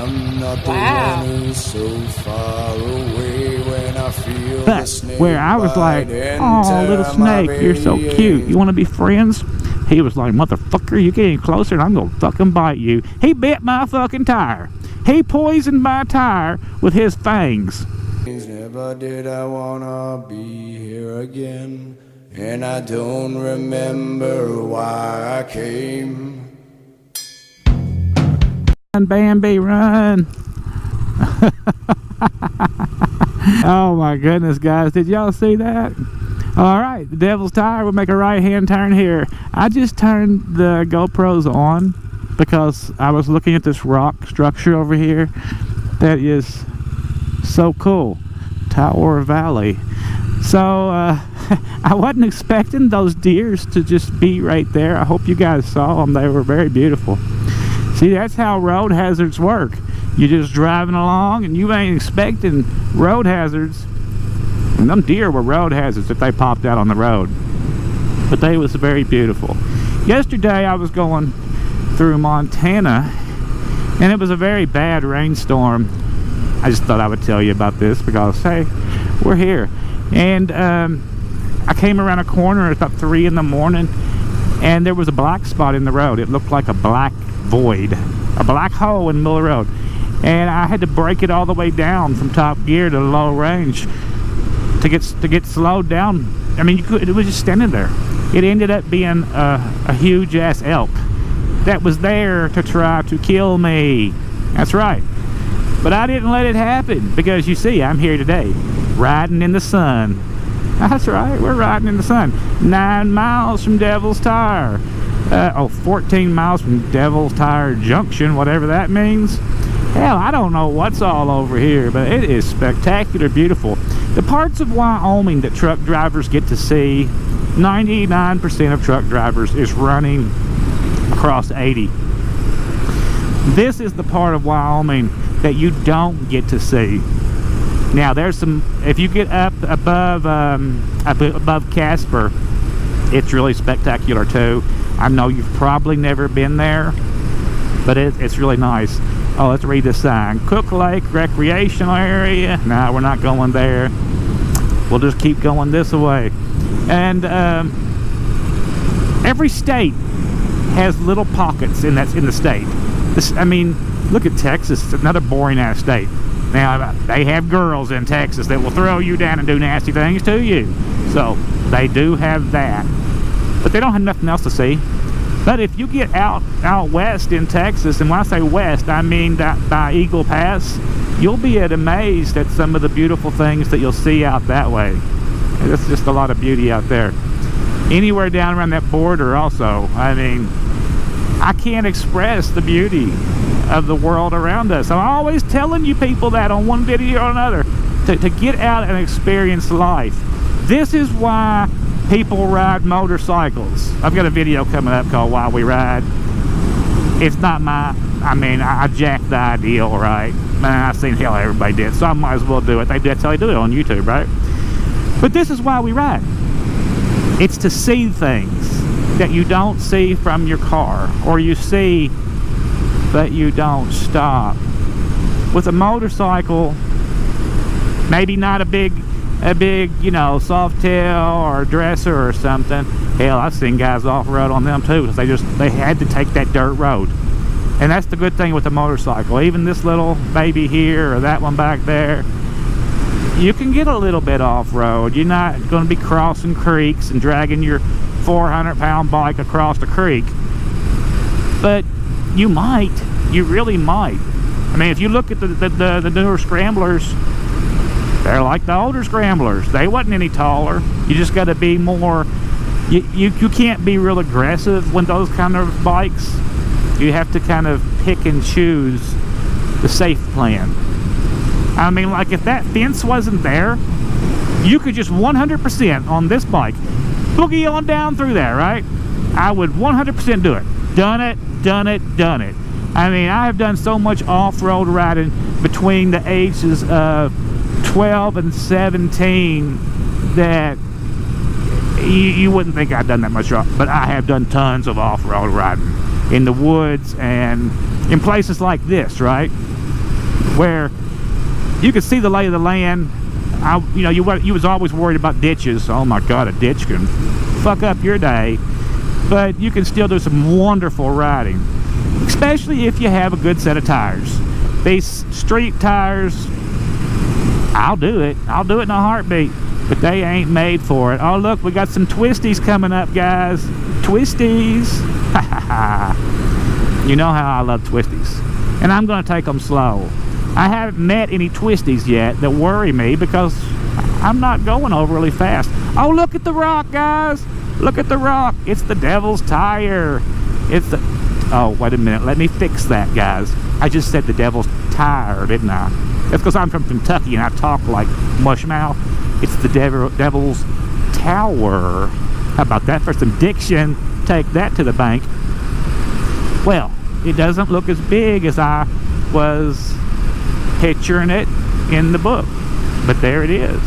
I'm not the one who's so far away when I feel But the snake where I was like, oh, little snake, you're so cute. You want to be friends? He was like, motherfucker, you get any closer and I'm going to fucking bite you. He bit my fucking tire. He poisoned my tire with his fangs. Never did I wanna be here again, and I don't remember why I came. Run, Bambi, run. Oh my goodness, guys, did y'all see that? All right, the Devil's Tire will make a right-hand turn here. I just turned the GoPros on because I was looking at this rock structure over here that is so cool. Tower Valley. So I wasn't expecting those deers to just be right there. I hope you guys saw them. They were very beautiful. See, that's how road hazards work. You're just driving along and you ain't expecting road hazards. And them deer were road hazards if they popped out on the road. But they was very beautiful. Yesterday I was going through Montana and it was a very bad rainstorm. I just thought I would tell you about this because, hey, we're here. And I came around a corner at about 3 in the morning and there was a black spot in the road. It looked like a black void, a black hole in the middle of the road. And I had to break it all the way down from top gear to low range to get slowed down. I mean, it was just standing there. It ended up being a huge ass elk that was there to try to kill me. That's right. But I didn't let it happen because you see, I'm here today, riding in the sun. That's right, we're riding in the sun. 9 miles from Devil's Tire. 14 miles from Devil's Tire Junction, whatever that means. Hell, I don't know what's all over here, but it is spectacular beautiful. The parts of Wyoming that truck drivers get to see, 99% of truck drivers is running across 80. This is the part of Wyoming that you don't get to see. Now there's some, if you get up above Casper, it's really spectacular too. I know you've probably never been there, but it's really nice. Oh, let's read this sign. Cook Lake Recreational Area. No, we're not going there. We'll just keep going this way. And every state has little pockets in the state. I mean, look at Texas. It's another boring ass state. Now, they have girls in Texas that will throw you down and do nasty things to you. So, they do have that. But they don't have nothing else to see. But if you get out west in Texas, and when I say west, I mean that by Eagle Pass, you'll be amazed at some of the beautiful things that you'll see out that way. There's just a lot of beauty out there. Anywhere down around that border also, I mean, I can't express the beauty of the world around us. I'm always telling you people that on one video or another, to get out and experience life. This is why people ride motorcycles. I've got a video coming up called Why We Ride. It's not I mean, I jacked the ideal, right? I've seen hell everybody did, so I might as well do it. That's how they do it on YouTube, right? But this is why we ride. It's to see things that you don't see from your car, or you see but you don't stop. With a motorcycle, maybe not a big, you know, Softail or Dresser or something. Hell, I've seen guys off-road on them too, because they had to take that dirt road. And that's the good thing with the motorcycle. Even this little baby here or that one back there, you can get a little bit off-road. You're not going to be crossing creeks and dragging your 400-pound bike across the creek. But you might. You really might. I mean, if you look at the newer Scramblers, they're like the older Scramblers. They wasn't any taller. You just got to be more... You can't be real aggressive with those kind of bikes. You have to kind of pick and choose the safe plan. I mean, like if that fence wasn't there, you could just 100% on this bike boogie on down through there, right? I would 100% do it. Done it, done it, done it. I mean, I have done so much off-road riding between the ages of 12 and 17 that you wouldn't think I'd done that much, but I have done tons of off-road riding in the woods and in places like this, right? where you could see the lay of the land. You was always worried about ditches. Oh my God, a ditch can fuck up your day. But you can still do some wonderful riding, especially if you have a good set of tires. These street tires, I'll do it in a heartbeat, but they ain't made for it. Oh look, we got some twisties coming up, guys. Twisties. You know how I love twisties, and I'm gonna take them slow. I haven't met any twisties yet that worry me because I'm not going overly fast. Oh, look at the rock, guys. Look at the rock. It's the devil's tire. It's the... Oh, wait a minute. Let me fix that, guys. I just said the devil's tire, didn't I? That's because I'm from Kentucky and I talk like mushmouth. It's the devil's tower. How about that for some diction? Take that to the bank. Well, it doesn't look as big as I was picturing it in the book, but there it is.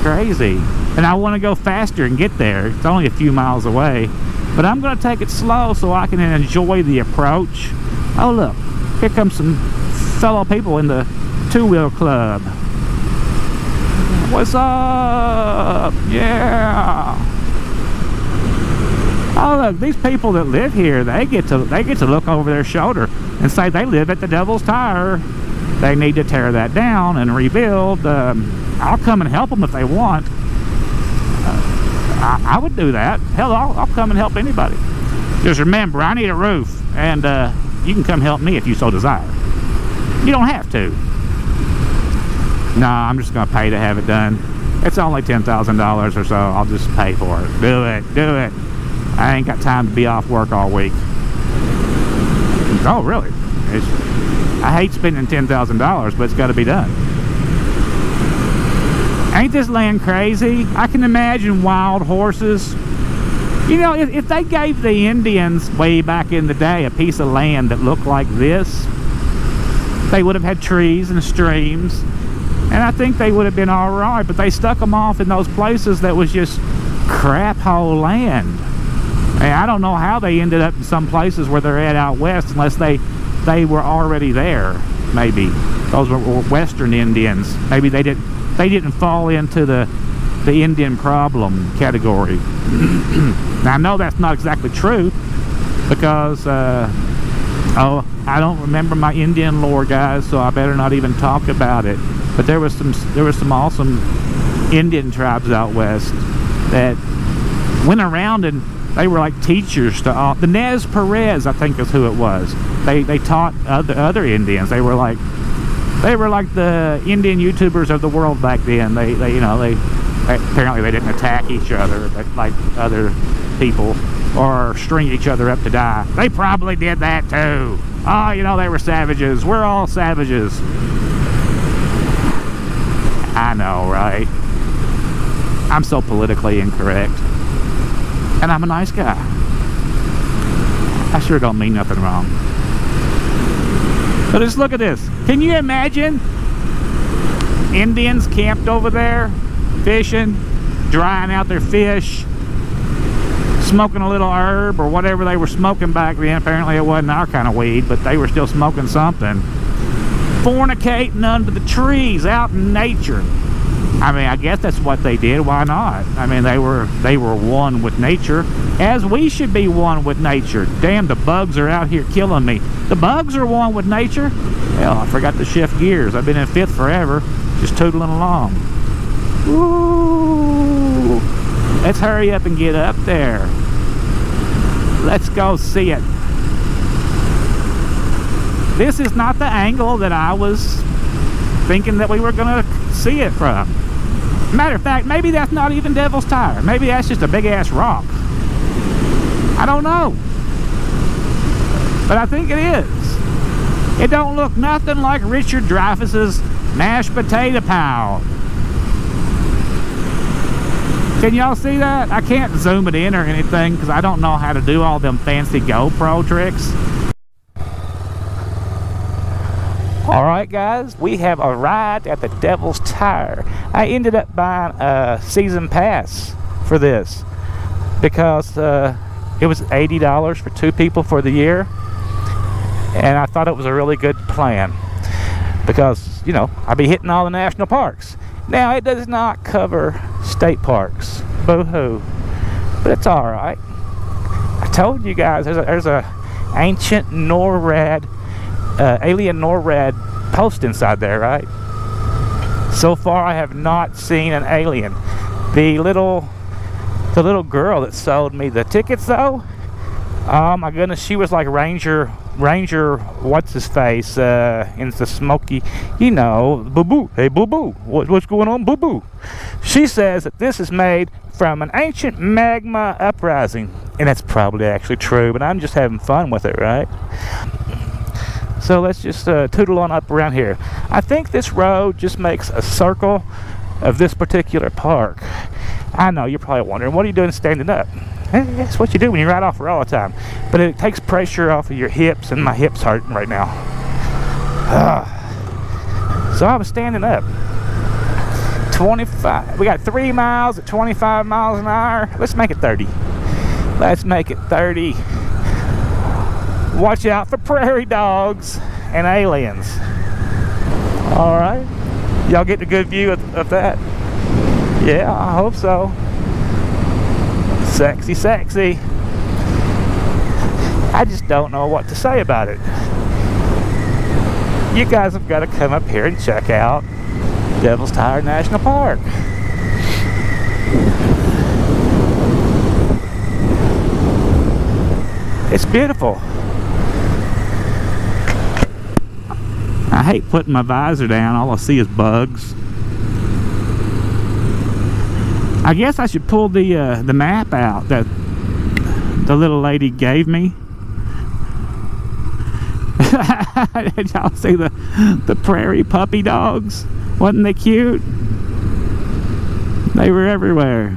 Crazy. And I want to go faster and get there. It's only a few miles away, but I'm going to take it slow so I can enjoy the approach. Oh look, here comes some fellow people in the two-wheel club. What's up? Yeah. Oh look, these people that live here, they get to look over their shoulder and say they live at the Devil's Tire. They need to tear that down and rebuild. I'll come and help them if they want. I would do that. Hell, I'll come and help anybody. Just remember, I need a roof, and you can come help me if you so desire. You don't have to. No, I'm just going to pay to have it done. It's only $10,000 or so. I'll just pay for it. Do it. I ain't got time to be off work all week. Oh, really? I hate spending $10,000, but it's got to be done. Ain't this land crazy? I can imagine wild horses. You know, if they gave the Indians way back in the day a piece of land that looked like this, they would have had trees and streams, and I think they would have been all right, but they stuck them off in those places that was just crap hole land. And I don't know how they ended up in some places where they're at out west unless they were already there. Maybe those were Western Indians. Maybe they didn't fall into the Indian problem category. Now I know that's not exactly true because I don't remember my Indian lore, guys, so I better not even talk about it. But there was some awesome Indian tribes out west that went around and they were like teachers to all. The Nez Perez, I think, is who it was. They taught other Indians. They were like the Indian YouTubers of the world back then. They apparently they didn't attack each other like other people or string each other up to die. They probably did that too. Oh, they were savages. We're all savages. I know, right? I'm so politically incorrect. And I'm a nice guy. I sure don't mean nothing wrong. But just look at this. Can you imagine Indians camped over there, fishing, drying out their fish, smoking a little herb or whatever they were smoking back then? Apparently it wasn't our kind of weed, but they were still smoking something. Fornicating under the trees, out in nature. I mean, I guess that's what they did. Why not? I mean, they were one with nature, as we should be one with nature. Damn, the bugs are out here killing me. The bugs are one with nature. Hell, I forgot to shift gears. I've been in fifth forever, just tootling along. Ooh, let's hurry up and get up there. Let's go see it. This is not the angle that I was thinking that we were going to see it from. Matter of fact, maybe that's not even Devil's Tire. Maybe that's just a big ass rock. I don't know, but I think it is. It don't look nothing like Richard Dreyfuss's mashed potato pile. Can y'all see that? I can't zoom it in or anything because I don't know how to do all them fancy GoPro tricks. Alright guys, we have arrived at the Devil's Tire. I ended up buying a season pass for this because it was $80 for 2 people for the year, and I thought it was a really good plan. because, you know, I'll be hitting all the national parks. Now, it does not cover state parks. Boo-hoo. But it's alright. I told you guys there's a ancient NORAD, alien NORAD post inside there, right? So far, I have not seen an alien. The little girl that sold me the tickets, though, oh my goodness, she was like Ranger, what's his face, in the Smoky, you know, boo-boo, hey boo-boo, what's going on, boo-boo? She says that this is made from an ancient magma uprising, and that's probably actually true, but I'm just having fun with it, right? So let's just tootle on up around here. I think this road just makes a circle of this particular park. I know, you're probably wondering, what are you doing standing up? That's what you do when you ride off-road all the time. But it takes pressure off of your hips, and my hips hurting right now. So I was standing up. 25, we got 3 miles at 25 miles an hour. Let's make it 30. Let's make it 30. Watch out for prairie dogs and aliens. Alright. Y'all getting a good view of that? Yeah, I hope so. Sexy, sexy. I just don't know what to say about it. You guys have got to come up here and check out Devil's Tower National Park. It's beautiful. I hate putting my visor down. All I see is bugs. I guess I should pull the map out that the little lady gave me. Did y'all see the prairie puppy dogs? Wasn't they cute? They were everywhere.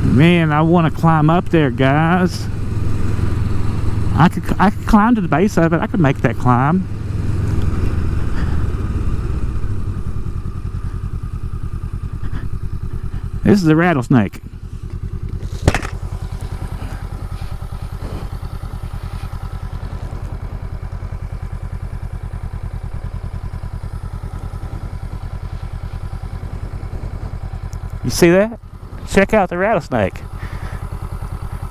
Man, I want to climb up there, guys. I could climb to the base of it. I could make that climb. This is a rattlesnake. You see that? Check out the rattlesnake.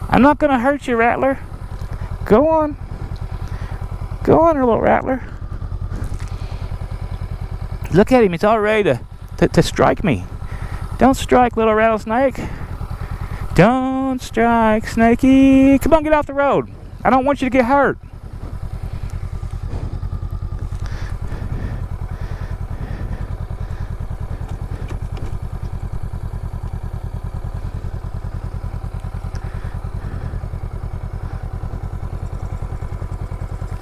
I'm not gonna hurt you, Rattler. Go on. Go on, little Rattler. Look at him, he's all ready to strike me. Don't strike, little rattlesnake. Don't strike, Snakey. Come on, get off the road. I don't want you to get hurt.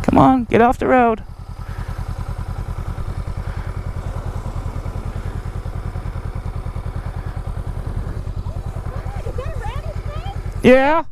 Come on, get off the road. Yeah.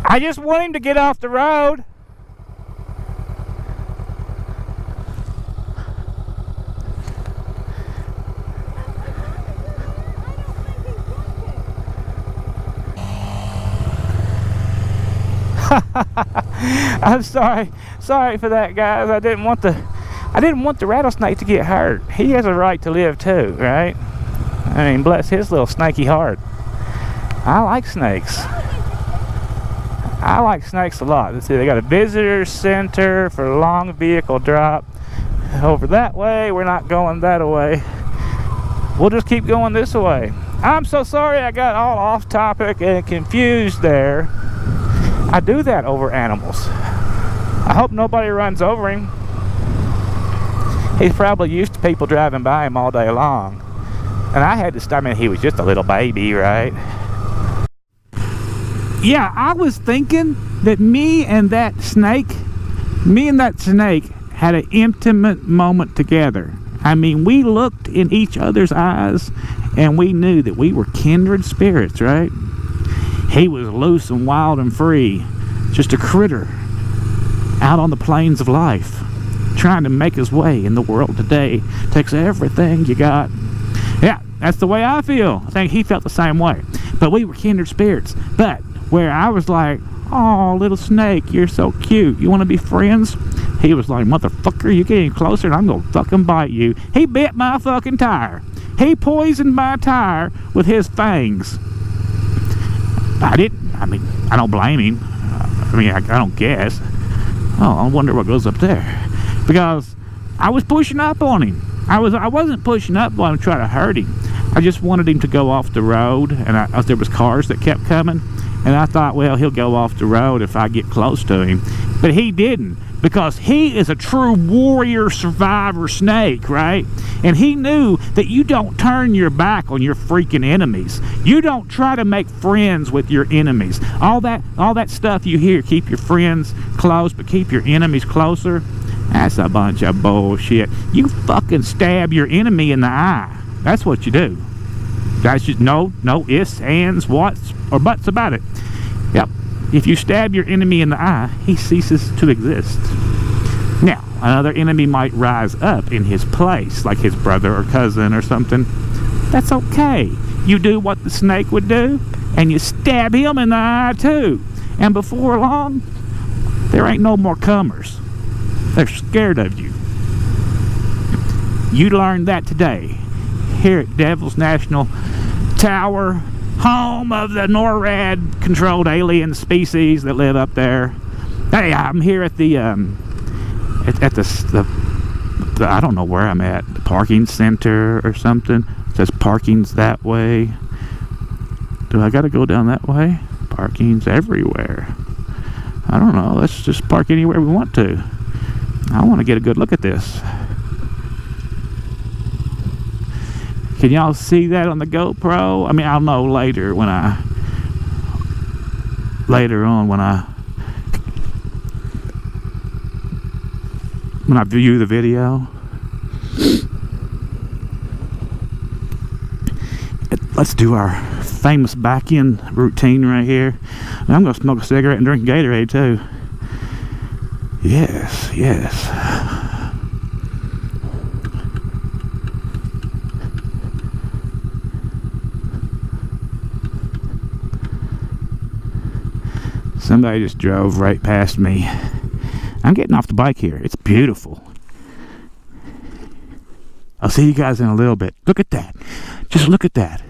I just want him to get off the road. I'm sorry for that, guys. I didn't want the rattlesnake to get hurt. He has a right to live too, right? I mean, bless his little snaky heart. I like snakes. I like snakes a lot. Let's see, they got a visitor center for long vehicle drop. Over that way, we're not going that way. We'll just keep going this way. I'm so sorry I got all off topic and confused there. I do that over animals. I hope nobody runs over him. He's probably used to people driving by him all day long. And I had to stop. I mean, he was just a little baby, right? Yeah, I was thinking that me and that snake had an intimate moment together. I mean, we looked in each other's eyes and we knew that we were kindred spirits, right? He was loose and wild and free, just a critter out on the plains of life, trying to make his way in the world today. Takes everything you got. Yeah, that's the way I feel. I think he felt the same way. But we were kindred spirits. But where I was like, oh, little snake, you're so cute. You want to be friends? He was like, motherfucker, you get any closer and I'm going to fucking bite you. He bit my fucking tire. He poisoned my tire with his fangs. I don't blame him. I don't guess. Oh, I wonder what goes up there. Because I was pushing up on him. I wasn't pushing up on him to try to hurt him. I just wanted him to go off the road, and there was cars that kept coming, and I thought, well, he'll go off the road if I get close to him. But he didn't, because he is a true warrior survivor snake, right? And he knew that you don't turn your back on your freaking enemies. You don't try to make friends with your enemies. All that stuff you hear, keep your friends close, but keep your enemies closer. That's a bunch of bullshit. You fucking stab your enemy in the eye. That's what you do. That's just no ifs, ands, whats, or buts about it. Yep. If you stab your enemy in the eye, he ceases to exist. Now, another enemy might rise up in his place, like his brother or cousin or something. That's okay. You do what the snake would do, and you stab him in the eye too. And before long, there ain't no more comers. They're scared of you. You learned that today, here at Devil's National Tower, home of the NORAD-controlled alien species that live up there. Hey, I'm here at the I don't know where I'm at, the parking center or something. It says parking's that way. Do I gotta go down that way? Parking's everywhere. I don't know, let's just park anywhere we want to. I want to get a good look at this. Can y'all see that on the GoPro? I mean, I'll know later when I view the video. Let's do our famous back-in routine right here. I'm gonna smoke a cigarette and drink Gatorade too. Yes. Somebody just drove right past me. I'm getting off the bike here. It's beautiful. I'll see you guys in a little bit. Look at that. Just look at that.